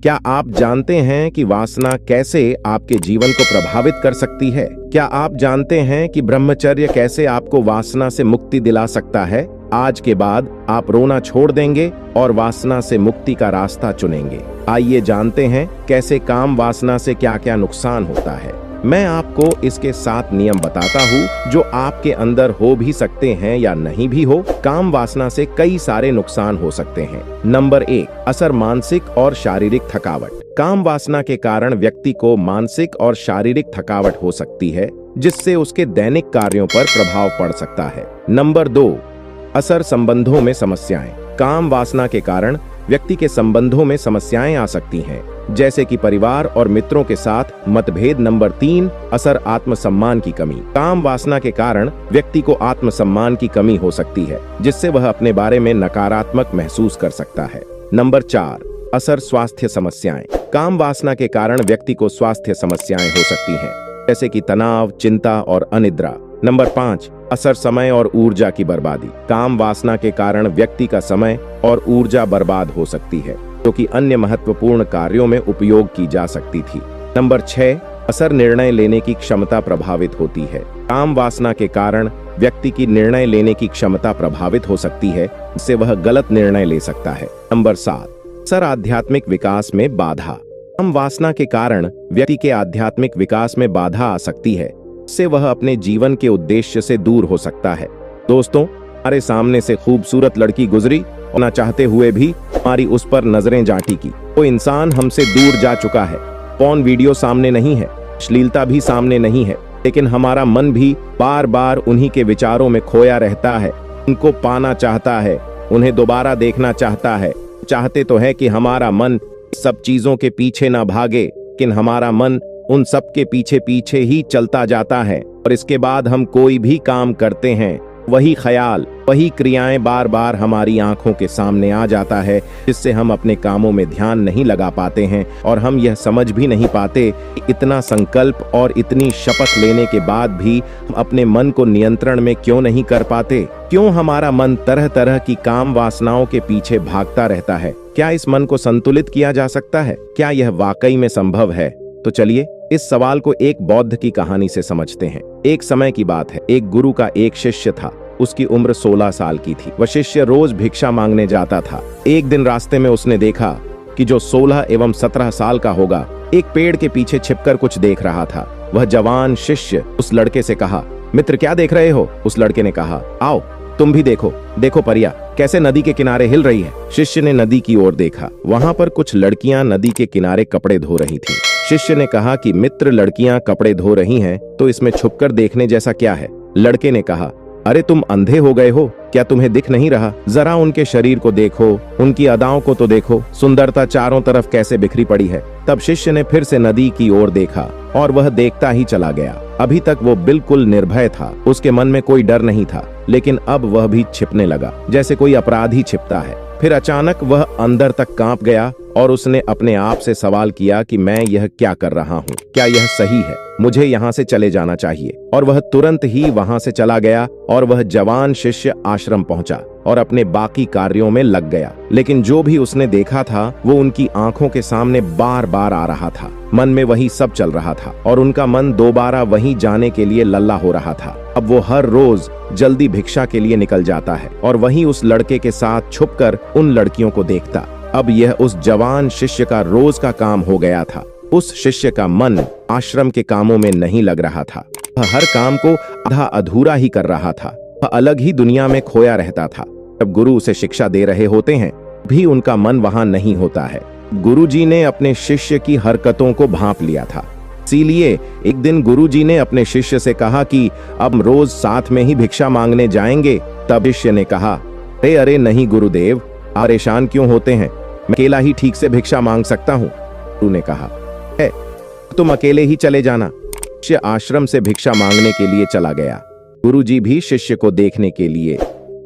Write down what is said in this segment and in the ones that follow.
क्या आप जानते हैं कि वासना कैसे आपके जीवन को प्रभावित कर सकती है? क्या आप जानते हैं कि ब्रह्मचर्य कैसे आपको वासना से मुक्ति दिला सकता है? आज के बाद आप रोना छोड़ देंगे और वासना से मुक्ति का रास्ता चुनेंगे। आइए जानते हैं कैसे काम वासना से क्या क्या नुकसान होता है। मैं आपको इसके 7 नियम बताता हूँ जो आपके अंदर हो भी सकते हैं या नहीं भी हो। काम वासना से कई सारे नुकसान हो सकते हैं। नंबर 1, असर मानसिक और शारीरिक थकावट। काम वासना के कारण व्यक्ति को मानसिक और शारीरिक थकावट हो सकती है, जिससे उसके दैनिक कार्यों पर प्रभाव पड़ सकता है। नंबर 2, असर संबंधों में समस्याएं। काम वासना के कारण व्यक्ति के संबंधों में समस्याएं आ सकती हैं, जैसे कि परिवार और मित्रों के साथ मतभेद। नंबर 3, असर आत्मसम्मान की कमी। काम वासना के कारण व्यक्ति को आत्मसम्मान की कमी हो सकती है, जिससे वह अपने बारे में नकारात्मक महसूस कर सकता है। नंबर 4, असर स्वास्थ्य समस्याएं। काम वासना के कारण व्यक्ति को स्वास्थ्य समस्याएं हो सकती हैं, जैसे कि तनाव, चिंता और अनिद्रा। नंबर 5, असर समय और ऊर्जा की बर्बादी। काम वासना के कारण व्यक्ति का समय और ऊर्जा बर्बाद हो सकती है, जो कि अन्य महत्वपूर्ण कार्यों में उपयोग की जा सकती थी। नंबर 6, असर निर्णय लेने की क्षमता प्रभावित होती है। काम वासना के कारण व्यक्ति की निर्णय लेने की क्षमता प्रभावित हो सकती है, जिससे वह गलत निर्णय ले सकता है। नंबर 7, असर आध्यात्मिक विकास में बाधा। काम वासना के कारण व्यक्ति के आध्यात्मिक विकास में बाधा आ सकती है, से वह अपने जीवन के उद्देश्य से दूर हो सकता है। दोस्तों, हमारे सामने से खूबसूरत लड़की गुजरी और न चाहते हुए भी हमारी उस पर नजरें जाटी की। वो इंसान हमसे दूर जा चुका है। पॉर्न वीडियो सामने नहीं है, अश्लीलता भी सामने नहीं है, लेकिन हमारा मन भी बार बार उन्हीं के विचारों में खोया रहता है। उनको पाना चाहता है, उन्हें दोबारा देखना चाहता है। चाहते तो है कि हमारा मन सब चीजों के पीछे ना भागे, लेकिन हमारा मन उन सब के पीछे पीछे ही चलता जाता है। और इसके बाद हम कोई भी काम करते हैं, वही ख्याल, वही क्रियाएं बार बार हमारी आंखों के सामने आ जाता है, जिससे हम अपने कामों में ध्यान नहीं लगा पाते हैं। और हम यह समझ भी नहीं पाते कि इतना संकल्प और इतनी शपथ लेने के बाद भी हम अपने मन को नियंत्रण में क्यों नहीं कर पाते। क्यों हमारा मन तरह तरह की काम वासनाओं के पीछे भागता रहता है? क्या इस मन को संतुलित किया जा सकता है? क्या यह वाकई में संभव है? तो चलिए इस सवाल को एक बौद्ध की कहानी से समझते हैं। एक समय की बात है, एक गुरु का एक शिष्य था। उसकी उम्र 16 साल की थी। वह शिष्य रोज भिक्षा मांगने जाता था। एक दिन रास्ते में उसने देखा कि जो 16 एवं 17 साल का होगा, एक पेड़ के पीछे छिपकर कुछ देख रहा था। वह जवान शिष्य उस लड़के से कहा, मित्र क्या देख रहे हो? उस लड़के ने कहा, आओ तुम भी देखो, देखो परिया कैसे नदी के किनारे हिल रही है। शिष्य ने नदी की ओर देखा। वहां पर कुछ लड़कियां नदी के किनारे कपड़े धो रही थीं। शिष्य ने कहा कि मित्र, लड़कियां कपड़े धो रही हैं, तो इसमें छुपकर देखने जैसा क्या है? लड़के ने कहा, अरे तुम अंधे हो गए हो क्या? तुम्हें दिख नहीं रहा? जरा उनके शरीर को देखो, उनकी अदाओं को तो देखो, सुंदरता चारों तरफ कैसे बिखरी पड़ी है। तब शिष्य ने फिर से नदी की ओर देखा और वह देखता ही चला गया। अभी तक वो बिल्कुल निर्भय था, उसके मन में कोई डर नहीं था, लेकिन अब वह भी छिपने लगा, जैसे कोई अपराधी छिपता है। फिर अचानक वह अंदर तक कांप गया और उसने अपने आप से सवाल किया कि मैं यह क्या कर रहा हूँ? क्या यह सही है? मुझे यहाँ से चले जाना चाहिए। और वह तुरंत ही वहां से चला गया और वह जवान शिष्य आश्रम पहुंचा और अपने बाकी कार्यों में लग गया। लेकिन जो भी उसने देखा था वो उनकी आंखों के सामने बार बार आ रहा था। मन में वही सब चल रहा था और उनका मन दोबारा वहीं जाने के लिए लल्ला हो रहा था। अब वो हर रोज जल्दी भिक्षा के लिए निकल जाता है और वहीं उस लड़के के साथ छुपकर उन लड़कियों को देखता। अब यह उस जवान शिष्य का रोज का काम हो गया था। उस शिष्य का मन आश्रम के कामों में नहीं लग रहा था। वह हर काम को आधा अधूरा ही कर रहा था। वह अलग ही दुनिया में खोया रहता था। जब गुरु उसे शिक्षा दे रहे होते हैं भी उनका मन वहां नहीं होता है। गुरुजी ने अपने शिष्य की हरकतों को भांप लिया था। इसीलिए एक दिन गुरुजी ने अपने शिष्य से कहा कि अब रोज साथ में ही भिक्षा मांगने जाएंगे। तब शिष्य ने कहा, अरे नहीं गुरुदेव, परेशान क्यों होते हैं? मैं अकेला ही ठीक से भिक्षा मांग सकता हूँ। गुरु ने कहा, है तुम अकेले ही चले जाना। शिष्य आश्रम से भिक्षा मांगने के लिए चला गया। गुरुजी भी शिष्य को देखने के लिए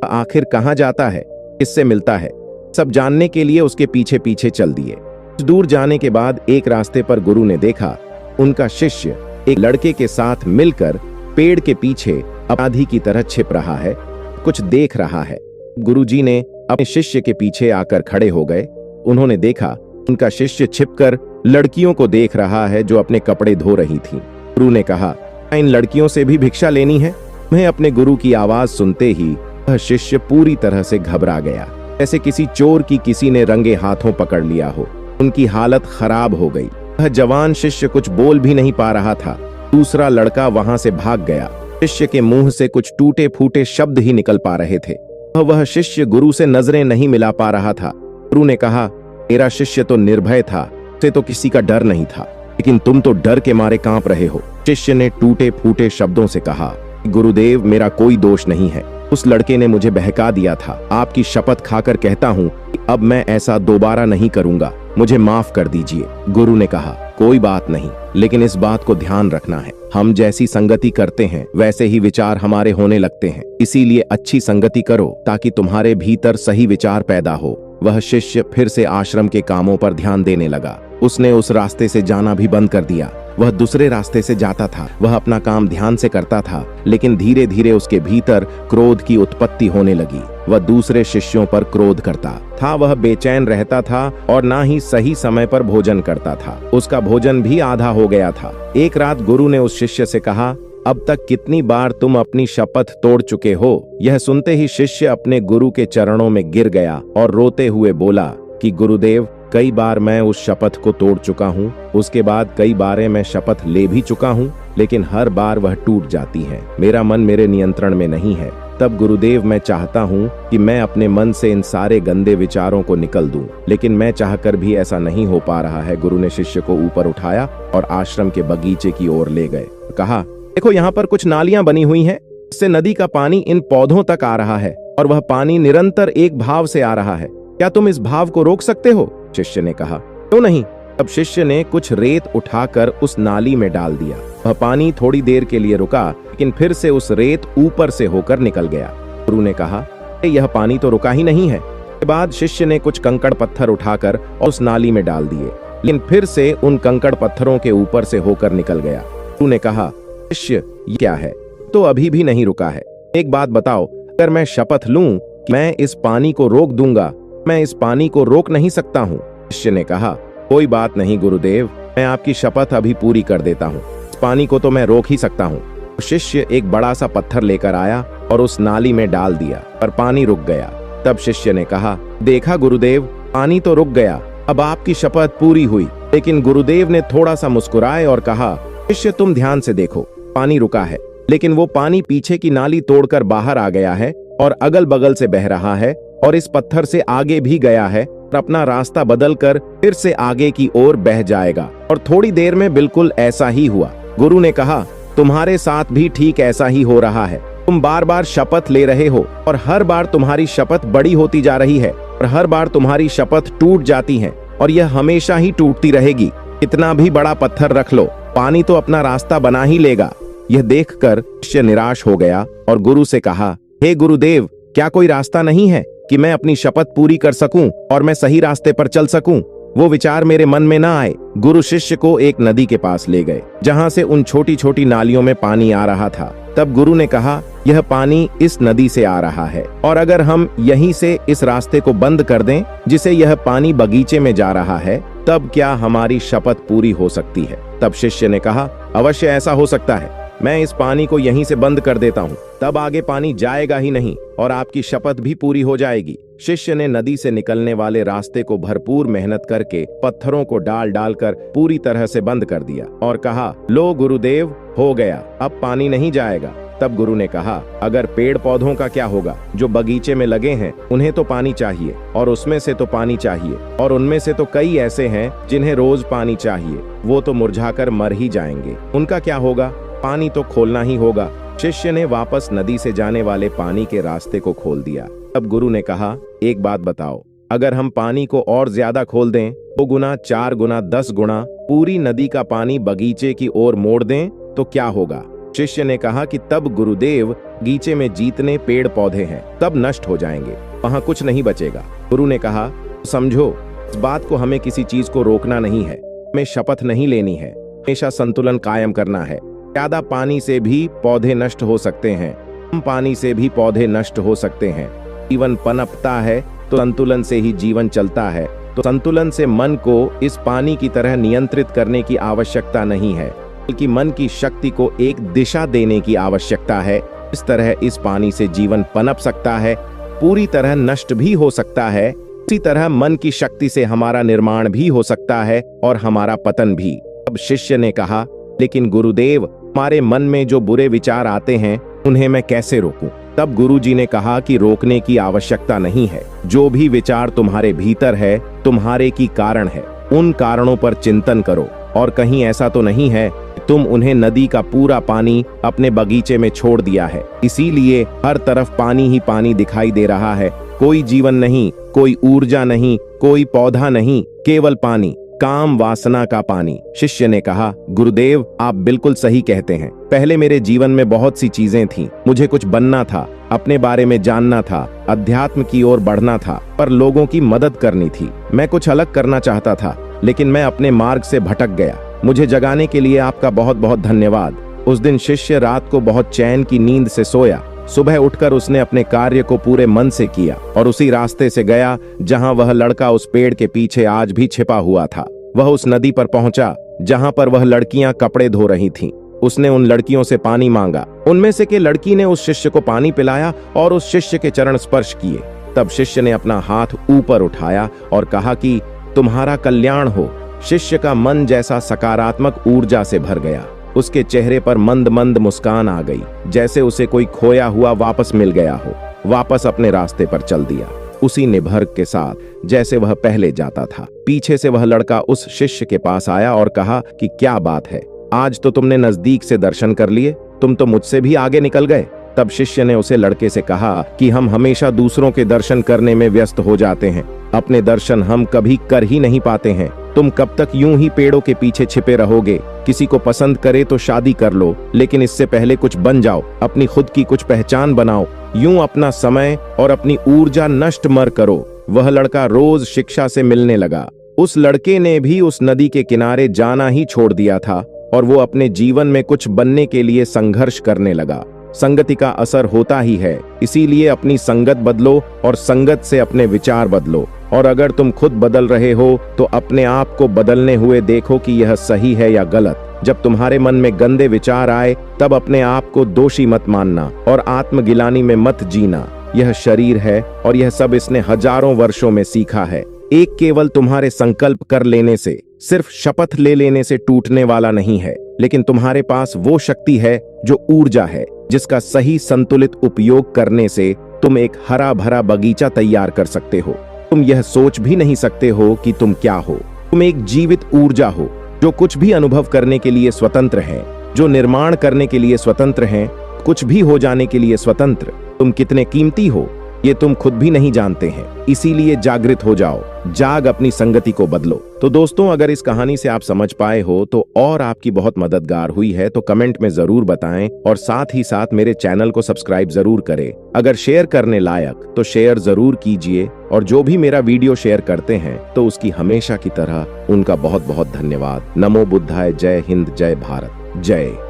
आखिर कहाँ जाता है, किससे मिलता है, सब जानने के लिए उसके पीछे पीछे चल दिए। कुछ दूर जाने के बाद एक रास्ते पर गुरु ने देखा उनका शिष्य एक लड़के के साथ मिलकर पेड़ के पीछे अपराधी की तरह छिप रहा है, कुछ देख रहा है। गुरुजी ने अपने शिष्य के पीछे आकर खड़े हो गए। उन्होंने देखा उनका शिष्य छिपकर लड़कियों को देख रहा है जो अपने कपड़े धो रही थीं। गुरु ने कहा, इन लड़कियों से भी भिक्षा लेनी है? मैं अपने गुरु की आवाज सुनते ही वह शिष्य पूरी तरह से घबरा गया, जैसे किसी चोर की किसी ने रंगे हाथों पकड़ लिया हो। उनकी हालत खराब हो गई। वह जवान शिष्य कुछ बोल भी नहीं पा रहा था। दूसरा लड़का वहां से भाग गया। शिष्य के मुंह से कुछ टूटे फूटे शब्द ही निकल पा रहे थे। वह शिष्य गुरु से नजरें नहीं मिला पा रहा था। गुरु ने कहा, मेरा शिष्य तो निर्भय था, उसे तो किसी का डर नहीं था, लेकिन तुम तो डर के मारे कांप रहे हो। शिष्य ने टूटे फूटे शब्दों से कहा, गुरुदेव, मेरा कोई दोष नहीं है। उस लड़के ने मुझे बहका दिया था। आपकी शपथ खाकर कहता हूँ कि अब मैं ऐसा दोबारा नहीं करूंगा। मुझे माफ कर दीजिए। गुरु ने कहा, कोई बात नहीं, लेकिन इस बात को ध्यान रखना है, हम जैसी संगति करते हैं वैसे ही विचार हमारे होने लगते हैं। इसीलिए अच्छी संगति करो ताकि तुम्हारे भीतर सही विचार पैदा हो। वह शिष्य फिर से आश्रम के कामों पर ध्यान देने लगा। उसने उस रास्ते से जाना भी बंद कर दिया। वह दूसरे रास्ते से जाता था। वह अपना काम ध्यान से करता था, लेकिन धीरे धीरे उसके भीतर क्रोध की उत्पत्ति होने लगी। वह दूसरे शिष्यों पर क्रोध करता था। वह बेचैन रहता था और ना ही सही समय पर भोजन करता था। उसका भोजन भी आधा हो गया था। एक रात गुरु ने उस शिष्य से कहा, अब तक कितनी बार तुम अपनी शपथ तोड़ चुके हो? यह सुनते ही शिष्य अपने गुरु के चरणों में गिर गया और रोते हुए बोला कि गुरुदेव, कई बार मैं उस शपथ को तोड़ चुका हूँ। उसके बाद कई बार मैं शपथ ले भी चुका हूँ, लेकिन हर बार वह टूट जाती है। मेरा मन मेरे नियंत्रण में नहीं है। तब गुरुदेव, मैं चाहता हूँ कि मैं अपने मन से इन सारे गंदे विचारों को निकल दूं, लेकिन मैं चाहकर भी ऐसा नहीं हो पा रहा है। गुरु ने शिष्य को ऊपर उठाया और आश्रम के बगीचे की ओर ले गए। कहा, देखो, यहाँ पर कुछ नालियां बनी हुई हैं। इससे नदी का पानी इन पौधों तक आ रहा है और वह पानी निरंतर एक भाव से आ रहा है। क्या तुम इस भाव को रोक सकते हो? शिष्य ने कहा, क्यों नहीं। तब शिष्य ने कुछ रेत उठाकर उस नाली में डाल दिया। वह पानी थोड़ी देर के लिए रुका, लेकिन फिर से उस रेत ऊपर से होकर निकल गया। गुरु ने कहा, यह पानी तो रुका ही नहीं है। इसके बाद शिष्य ने कुछ कंकड़ पत्थर उठाकर उस नाली में डाल दिए, लेकिन फिर से उन कंकड़ पत्थरों के ऊपर से होकर निकल गया। गुरु ने कहा, शिष्य, ये क्या है? तो अभी भी नहीं रुका है। एक बात बताओ, अगर मैं शपथ लूं कि मैं इस पानी को रोक दूंगा, मैं इस पानी को रोक नहीं सकता हूँ। शिष्य ने कहा, कोई बात नहीं गुरुदेव, मैं आपकी शपथ अभी पूरी कर देता हूँ। इस पानी को तो मैं रोक ही सकता हूँ। शिष्य एक बड़ा सा पत्थर लेकर आया और उस नाली में डाल दिया, पर पानी रुक गया। तब शिष्य ने कहा, देखा गुरुदेव, पानी तो रुक गया, अब आपकी शपथ पूरी हुई। लेकिन गुरुदेव ने थोड़ा सा मुस्कुराए और कहा, शिष्य, तुम ध्यान से देखो, पानी रुका है, लेकिन वो पानी पीछे की नाली तोड़कर बाहर आ गया है और अगल बगल से बह रहा है और इस पत्थर से आगे भी गया है और अपना रास्ता बदलकर फिर से आगे की ओर बह जाएगा। और थोड़ी देर में बिल्कुल ऐसा ही हुआ। गुरु ने कहा, तुम्हारे साथ भी ठीक ऐसा ही हो रहा है। तुम बार बार शपथ ले रहे हो और हर बार तुम्हारी शपथ बड़ी होती जा रही है और हर बार तुम्हारी शपथ टूट जाती है और यह हमेशा ही टूटती रहेगी। कितना भी बड़ा पत्थर रख लो, पानी तो अपना रास्ता बना ही लेगा। यह देखकर शिष्य निराश हो गया और गुरु से कहा, हे गुरुदेव, क्या कोई रास्ता नहीं है कि मैं अपनी शपथ पूरी कर सकूं और मैं सही रास्ते पर चल सकूं? वो विचार मेरे मन में ना आए। गुरु शिष्य को एक नदी के पास ले गए, जहां से उन छोटी छोटी नालियों में पानी आ रहा था। तब गुरु ने कहा, यह पानी इस नदी से आ रहा है और अगर हम यहीं से इस रास्ते को बंद कर दें जिसे यह पानी बगीचे में जा रहा है, तब क्या हमारी शपथ पूरी हो सकती है? तब शिष्य ने कहा, अवश्य ऐसा हो सकता है। मैं इस पानी को यहीं से बंद कर देता हूँ, तब आगे पानी जाएगा ही नहीं और आपकी शपथ भी पूरी हो जाएगी। शिष्य ने नदी से निकलने वाले रास्ते को भरपूर मेहनत करके पत्थरों को डाल डालकर पूरी तरह से बंद कर दिया और कहा, लो गुरुदेव, हो गया, अब पानी नहीं जाएगा। तब गुरु ने कहा, अगर पेड़ पौधों का क्या होगा जो बगीचे में लगे हैं? उन्हें तो पानी चाहिए और उसमें से तो पानी चाहिए और उनमें से तो कई ऐसे हैं जिन्हें रोज पानी चाहिए, वो तो मुरझाकर मर ही जाएंगे। उनका क्या होगा? पानी तो खोलना ही होगा। शिष्य ने वापस नदी से जाने वाले पानी के रास्ते को खोल दिया। तब गुरु ने कहा, एक बात बताओ, अगर हम पानी को और ज्यादा खोल दें, 2 गुना, 4 गुना, 10 गुना पूरी नदी का पानी बगीचे की ओर मोड़ दें, तो क्या होगा? शिष्य ने कहा कि तब गुरुदेव, बगीचे में जितने पेड़ पौधे हैं तब नष्ट हो जाएंगे, वहां कुछ नहीं बचेगा। गुरु ने कहा, समझो, इस बात को हमें किसी चीज को रोकना नहीं है, हमें शपथ नहीं लेनी है, हमेशा संतुलन कायम करना है। ज्यादा पानी से भी पौधे नष्ट हो सकते हैं, कम पानी से भी पौधे नष्ट हो सकते हैं। जीवन पनपता है तो संतुलन से ही जीवन चलता है। तो संतुलन से मन को इस पानी की तरह नियंत्रित करने की आवश्यकता नहीं है, बल्कि मन की शक्ति को एक दिशा देने की आवश्यकता है। इस तरह इस पानी से जीवन पनप सकता है, पूरी तरह नष्ट भी हो सकता है। इसी तरह मन की शक्ति से हमारा निर्माण भी हो सकता है और हमारा पतन भी। अब शिष्य ने कहा, लेकिन गुरुदेव, हमारे मन में जो बुरे विचार आते हैं उन्हें मैं कैसे रोकूं? तब गुरुजी ने कहा कि रोकने की आवश्यकता नहीं है। जो भी विचार तुम्हारे भीतर है, तुम्हारे की कारण है। उन कारणों पर चिंतन करो, और कहीं ऐसा तो नहीं है तुम उन्हें नदी का पूरा पानी अपने बगीचे में छोड़ दिया है, इसीलिए हर तरफ पानी ही पानी दिखाई दे रहा है। कोई जीवन नहीं, कोई ऊर्जा नहीं, कोई पौधा नहीं, केवल पानी, काम वासना का पानी। शिष्य ने कहा, गुरुदेव, आप बिल्कुल सही कहते हैं। पहले मेरे जीवन में बहुत सी चीजें थीं। मुझे कुछ बनना था, अपने बारे में जानना था, अध्यात्म की ओर बढ़ना था, पर लोगों की मदद करनी थी। मैं कुछ अलग करना चाहता था, लेकिन मैं अपने मार्ग से भटक गया। मुझे जगाने के लिए आपका बहुत बहुत धन्यवाद। उस दिन शिष्य रात को बहुत चैन की नींद से सोया। सुबह उठकर उसने अपने कार्य को पूरे मन से किया और उसी रास्ते से गया जहां वह लड़का उस पेड़ के पीछे आज भी छिपा हुआ था। वह उस नदी पर पहुंचा जहां पर वह लड़कियां कपड़े धो रही थीं। उसने उन लड़कियों से पानी मांगा। उनमें से के लड़की ने उस शिष्य को पानी पिलाया और उस शिष्य के चरण स्पर्श किए। तब शिष्य ने अपना हाथ ऊपर उठाया और कहा कि तुम्हारा कल्याण हो। शिष्य का मन जैसा सकारात्मक ऊर्जा से भर गया। उसके चेहरे पर मंद मंद मुस्कान आ गई, जैसे उसे कोई खोया हुआ वापस मिल गया हो। वापस अपने रास्ते पर चल दिया, उसी निभर्क के साथ जैसे वह पहले जाता था। पीछे से वह लड़का उस शिष्य के पास आया और कहा कि क्या बात है, आज तो तुमने नजदीक से दर्शन कर लिए, तुम तो मुझसे भी आगे निकल गए। तब शिष्य ने उसे लड़के से कहा कि हम हमेशा दूसरों के दर्शन करने में व्यस्त हो जाते हैं, अपने दर्शन हम कभी कर ही नहीं पाते हैं। तुम कब तक यूं ही पेड़ों के पीछे छिपे रहोगे? किसी को पसंद करे तो शादी कर लो, लेकिन इससे पहले कुछ बन जाओ, अपनी खुद की कुछ पहचान बनाओ। यूं अपना समय और अपनी ऊर्जा नष्ट मत करो। वह लड़का रोज शिक्षा से मिलने लगा। उस लड़के ने भी उस नदी के किनारे जाना ही छोड़ दिया था और वो अपने जीवन में कुछ बनने के लिए संघर्ष करने लगा। संगति का असर होता ही है, इसीलिए अपनी संगत बदलो और संगत से अपने विचार बदलो। और अगर तुम खुद बदल रहे हो तो अपने आप को बदलने हुए देखो कि यह सही है या गलत। जब तुम्हारे मन में गंदे विचार आए तब अपने आप को दोषी मत मानना और आत्मगिलानी में मत जीना। यह शरीर है और यह सब इसने हजारों वर्षों में सीखा है। एक केवल तुम्हारे संकल्प कर लेने से, सिर्फ शपथ ले लेने से टूटने वाला नहीं है, लेकिन तुम्हारे पास वो शक्ति है जो ऊर्जा है, जिसका सही संतुलित उपयोग करने से तुम एक हरा भरा बगीचा तैयार कर सकते हो। तुम यह सोच भी नहीं सकते हो कि तुम क्या हो। तुम एक जीवित ऊर्जा हो जो कुछ भी अनुभव करने के लिए स्वतंत्र है, जो निर्माण करने के लिए स्वतंत्र है, कुछ भी हो जाने के लिए स्वतंत्र। तुम कितने कीमती हो ये तुम खुद भी नहीं जानते हैं, इसीलिए जागृत हो जाओ, जाग अपनी संगति को बदलो। तो दोस्तों, अगर इस कहानी से आप समझ पाए हो तो और आपकी बहुत मददगार हुई है तो कमेंट में जरूर बताएं और साथ ही साथ मेरे चैनल को सब्सक्राइब जरूर करें। अगर शेयर करने लायक तो शेयर जरूर कीजिए और जो भी मेरा वीडियो शेयर करते हैं तो उसकी हमेशा की तरह उनका बहुत बहुत धन्यवाद। नमो बुद्धाय। जय हिंद, जय भारत, जय।